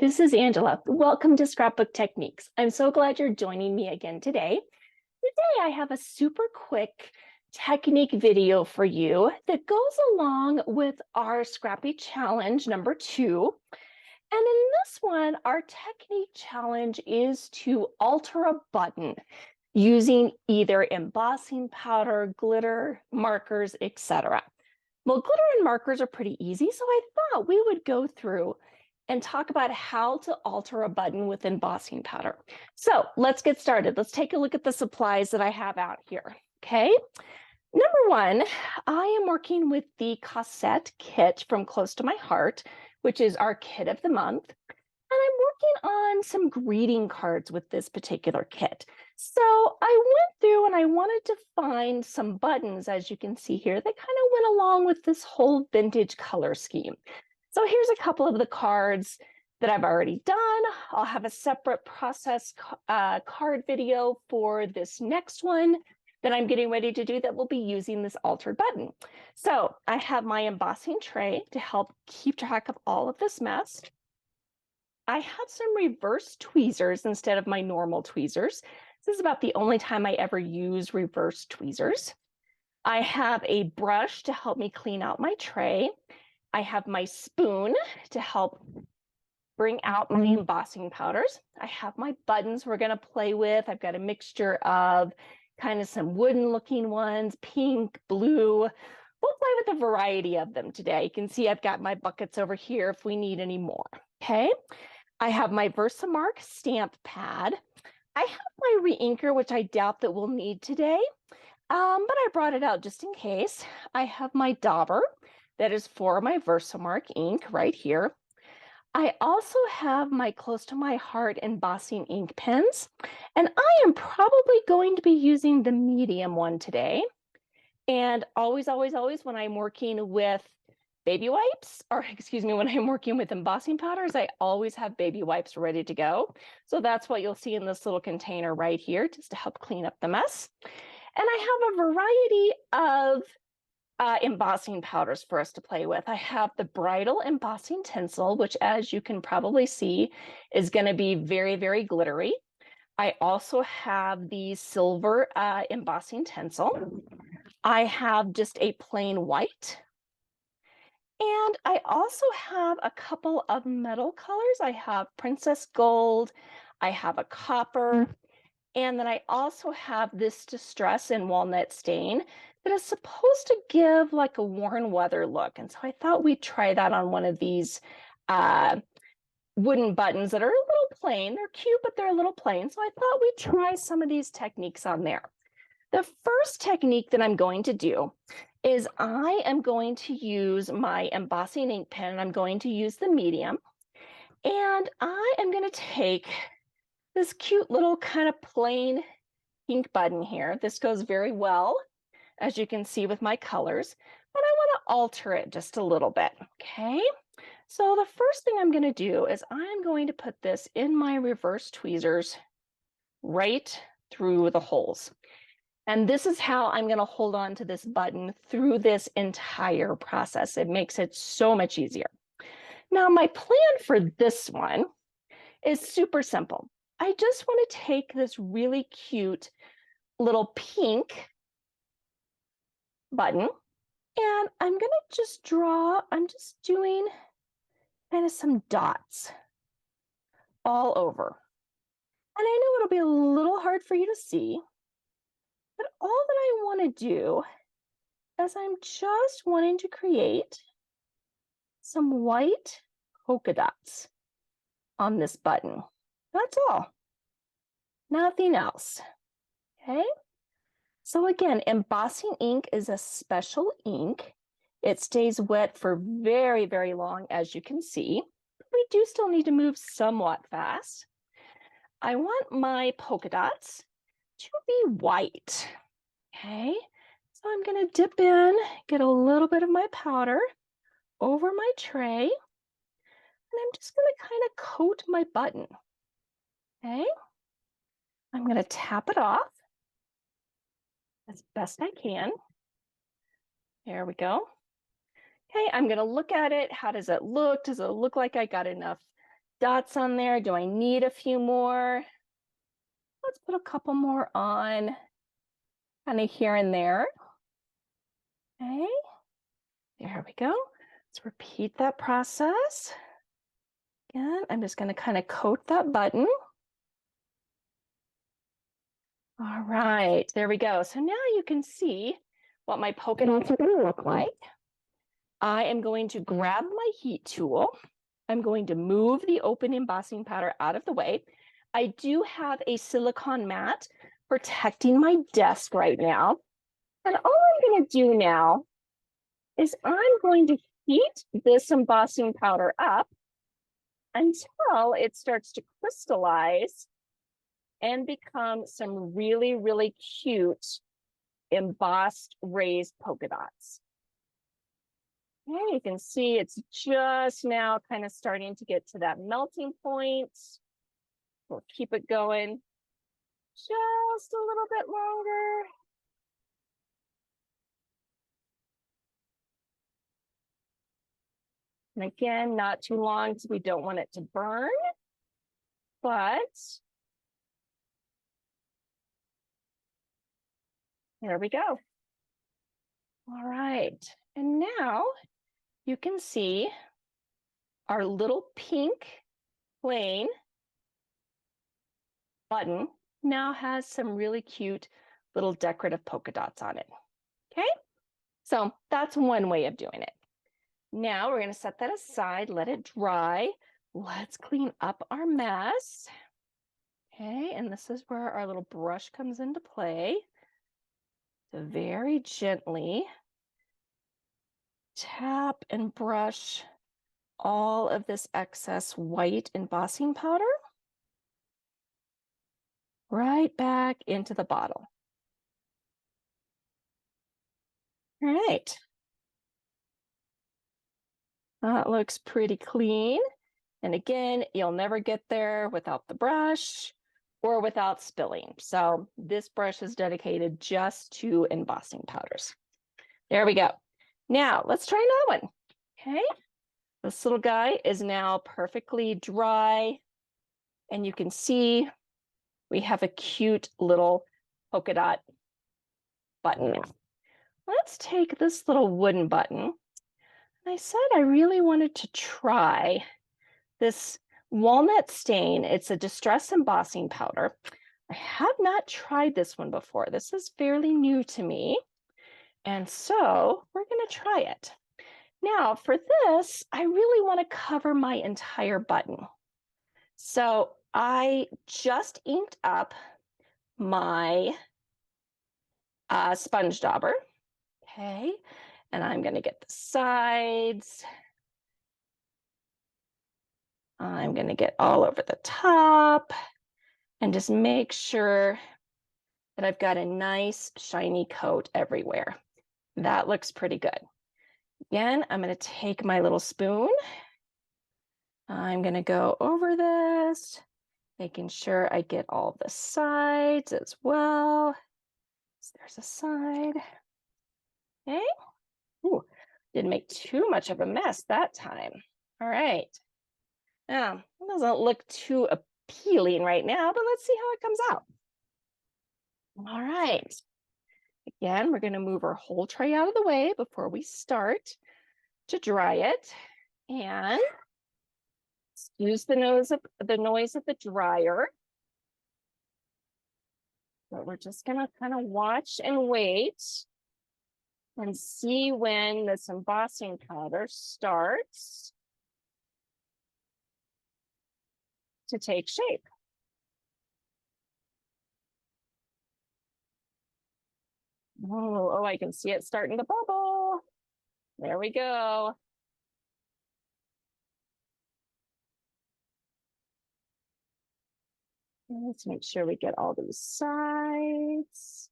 this is Angela. Welcome to Scrapbook Techniques. I'm so glad you're joining me again today. Today I have a super quick technique video for you that goes along with our Scrappy Challenge number 2. And in this one, our technique challenge is to alter a button using either embossing powder, glitter, markers, etc. Well, glitter and markers are pretty easy, so I thought we would go through and talk about how to alter a button with embossing powder. So let's get started. Let's take a look at the supplies that I have out here, okay? Number one, I am working with the Cosette kit from Close to My Heart, which is our kit of the month. And I'm working on some greeting cards with this particular kit. So I went through and I wanted to find some buttons, as you can see here, that kind of went along with this whole vintage color scheme. So here's a couple of the cards that I've already done. I'll have a separate process card video for this next one that I'm getting ready to do that will be using this altered button. So I have my embossing tray to help keep track of all of this mess. I have some reverse tweezers instead of my normal tweezers. This is about the only time I ever use reverse tweezers. I have a brush to help me clean out my tray. I have my spoon to help bring out my embossing powders. I have my buttons we're going to play with. I've got a mixture of kind of some wooden looking ones, pink, blue. We'll play with a variety of them today. You can see I've got my buckets over here if we need any more. Okay. I have my Versamark stamp pad. I have my re-inker, which I doubt that we'll need today, but I brought it out just in case. I have my dauber. That is for my Versamark ink right here. I also have my Close to My Heart embossing ink pens, and I am probably going to be using the medium one today. And always, always, always when I'm working with baby wipes, or excuse me, when I'm working with embossing powders, I always have baby wipes ready to go. So that's what you'll see in this little container right here, just to help clean up the mess. And I have a variety of embossing powders for us to play with. I have the bridal embossing tinsel, which as you can probably see is going to be very, very glittery. I also have the silver embossing tinsel. I have just a plain white. And I also have a couple of metal colors. I have Princess Gold, I have a copper, and then I also have this Distress in Walnut Stain that is supposed to give like a worn weather look. And so I thought we'd try that on one of these wooden buttons that are a little plain. They're cute, but they're a little plain. So I thought we'd try some of these techniques on there. The first technique that I'm going to do is I am going to use my embossing ink pen. I'm going to use the medium. And I am going to take this cute little kind of plain pink button here. This goes very well, as you can see with my colors, but I want to alter it just a little bit, okay? So the first thing I'm going to do is I'm going to put this in my reverse tweezers right through the holes. And this is how I'm going to hold on to this button through this entire process. It makes it so much easier. Now, my plan for this one is super simple. I just want to take this really cute little pink button, and I'm going to just draw, I'm just doing kind of some dots all over. And I know it'll be a little hard for you to see, but all that I want to do is I'm just wanting to create some white polka dots on this button. That's all. Nothing else. Okay? So again, embossing ink is a special ink. It stays wet for very, very long, as you can see. We do still need to move somewhat fast. I want my polka dots to be white. Okay? So I'm going to dip in, get a little bit of my powder over my tray, and I'm just going to kind of coat my button. Okay? I'm going to tap it off as best I can. There we go. Okay, I'm going to look at it. How does it look? Does it look like I got enough dots on there? Do I need a few more? Let's put a couple more on, kind of here and there. Okay, there we go. Let's repeat that process. Again, I'm just going to kind of coat that button. All right, there we go. So now you can see what my polka dots are going to look like. I am going to grab my heat tool. I'm going to move the open embossing powder out of the way. I do have a silicone mat protecting my desk right now. And all I'm going to do now is I'm going to heat this embossing powder up until it starts to crystallize and become some really, really cute embossed raised polka dots. Okay, you can see it's just now kind of starting to get to that melting point. We'll keep it going just a little bit longer. And again, not too long because we don't want it to burn, but there we go. All right, and now you can see our little pink plain button now has some really cute little decorative polka dots on it. Okay, so that's one way of doing it. Now we're going to set that aside, let it dry. Let's clean up our mess. Okay, and this is where our little brush comes into play. So very gently tap and brush all of this excess white embossing powder right back into the bottle. All right. That looks pretty clean. And again, you'll never get there without the brush or without spilling. So this brush is dedicated just to embossing powders. There we go. Now let's try another one. Okay. This little guy is now perfectly dry. And you can see we have a cute little polka dot button now. Let's take this little wooden button. I said I really wanted to try this walnut stain. It's a distress embossing powder. I have not tried this one before. This is fairly new to me. And so we're going to try it. Now for this, I really want to cover my entire button. So I just inked up my sponge dauber. Okay. And I'm going to get the sides. I'm going to get all over the top and just make sure that I've got a nice shiny coat everywhere. That looks pretty good. Again, I'm going to take my little spoon. I'm going to go over this, making sure I get all the sides as well. So there's a side. Okay. Ooh, didn't make too much of a mess that time. All right. Now, it doesn't look too appealing right now, but let's see how it comes out. All right. Again, we're going to move our whole tray out of the way before we start to dry it. And use the noise of the dryer. But we're just going to kind of watch and wait and see when this embossing powder starts to take shape. Oh, I can see it starting to bubble. There we go. Let's make sure we get all these sides.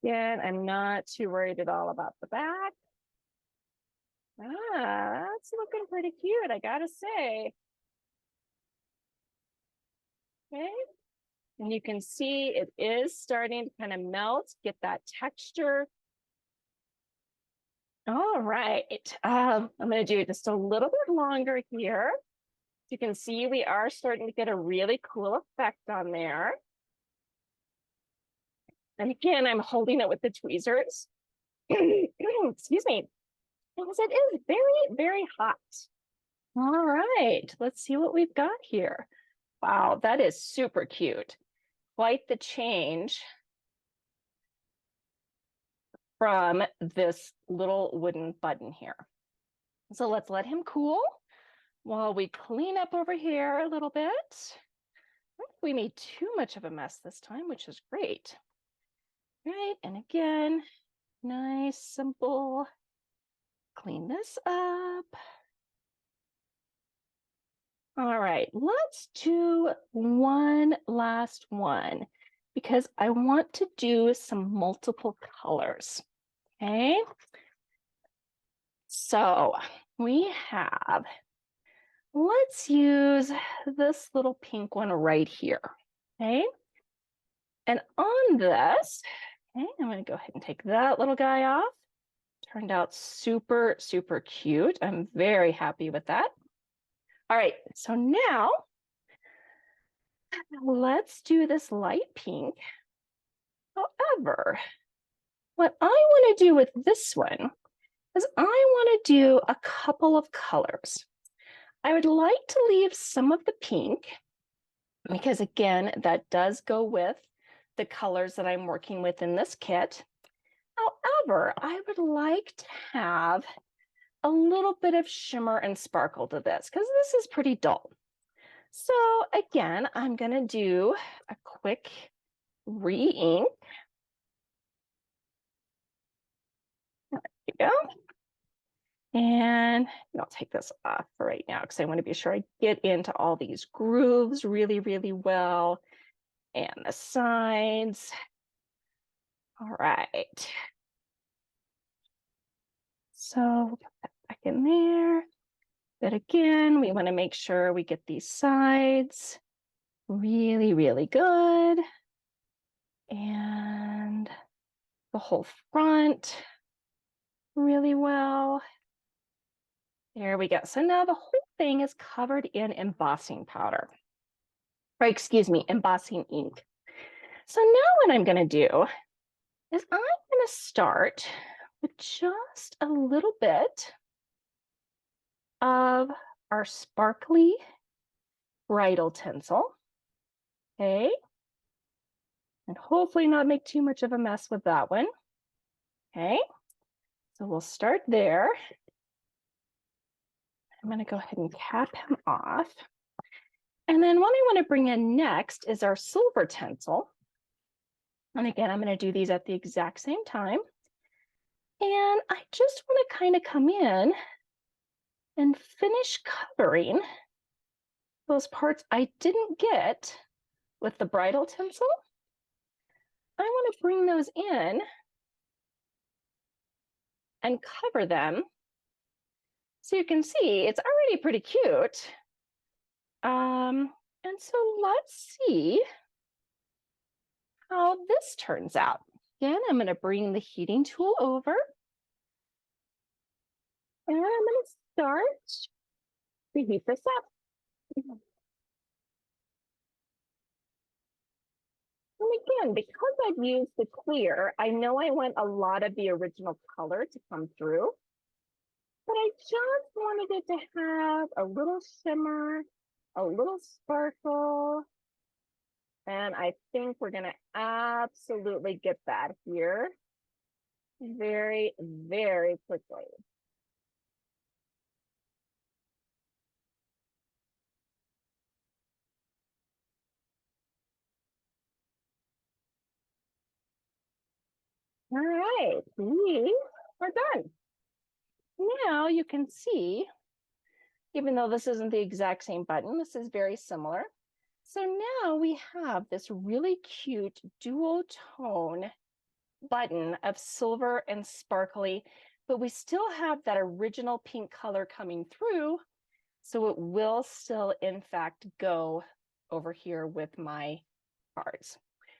Again, I'm not too worried at all about the back. That's looking pretty cute, I gotta say. Okay. And you can see it is starting to kind of melt, get that texture. All right. I'm going to do just a little bit longer here. You can see we are starting to get a really cool effect on there. And again, I'm holding it with the tweezers. Excuse me, because it is very, very hot. All right, let's see what we've got here. Wow, that is super cute. Quite the change from this little wooden button here. So let's let him cool while we clean up over here a little bit. I don't think we made too much of a mess this time, which is great. Right, and again, nice, simple. Clean this up. All right, let's do one last one because I want to do some multiple colors. Okay, so we have, let's use this little pink one right here. Okay, and on this, okay, I'm going to go ahead and take that little guy off. Turned out super, super cute. I'm very happy with that. All right, so now let's do this light pink. However, what I want to do with this one is I want to do a couple of colors. I would like to leave some of the pink because again, that does go with the colors that I'm working with in this kit. However, I would like to have a little bit of shimmer and sparkle to this because this is pretty dull. So again, I'm going to do a quick re-ink. There you go. And I'll take this off for right now because I want to be sure I get into all these grooves really, really well. And the sides. All right. So put that back in there. But again, we want to make sure we get these sides really, really good. And the whole front really well. There we go. So now the whole thing is covered in embossing powder. Or excuse me, embossing ink. So now what I'm going to do is I'm going to start with just a little bit of our sparkly bridal tinsel. Okay. And hopefully not make too much of a mess with that one. Okay. So we'll start there. I'm going to go ahead and cap him off. And then what I want to bring in next is our silver tinsel. And again, I'm going to do these at the exact same time. And I just want to kind of come in and finish covering those parts I didn't get with the bridal tinsel. I want to bring those in and cover them. So you can see it's already pretty cute. And so let's see how this turns out. Again, I'm going to bring the heating tool over. And I'm going to start to heat this up. And again, because I've used the clear, I know I want a lot of the original color to come through. But I just wanted it to have a little shimmer, a little sparkle. And I think we're going to absolutely get that here very, very quickly. All right, we are done. Now you can see, even though this isn't the exact same button, this is very similar. So now we have this really cute dual tone button of silver and sparkly, but we still have that original pink color coming through. So it will still, in fact, go over here with my cards.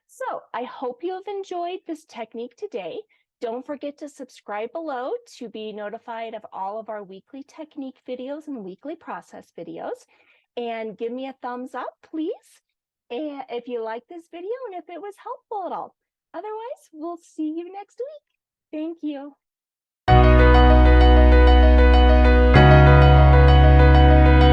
So I hope you have enjoyed this technique today. Don't forget to subscribe below to be notified of all of our weekly technique videos and weekly process videos. And give me a thumbs up, please, and if you like this video and if it was helpful at all. Otherwise, we'll see you next week. Thank you.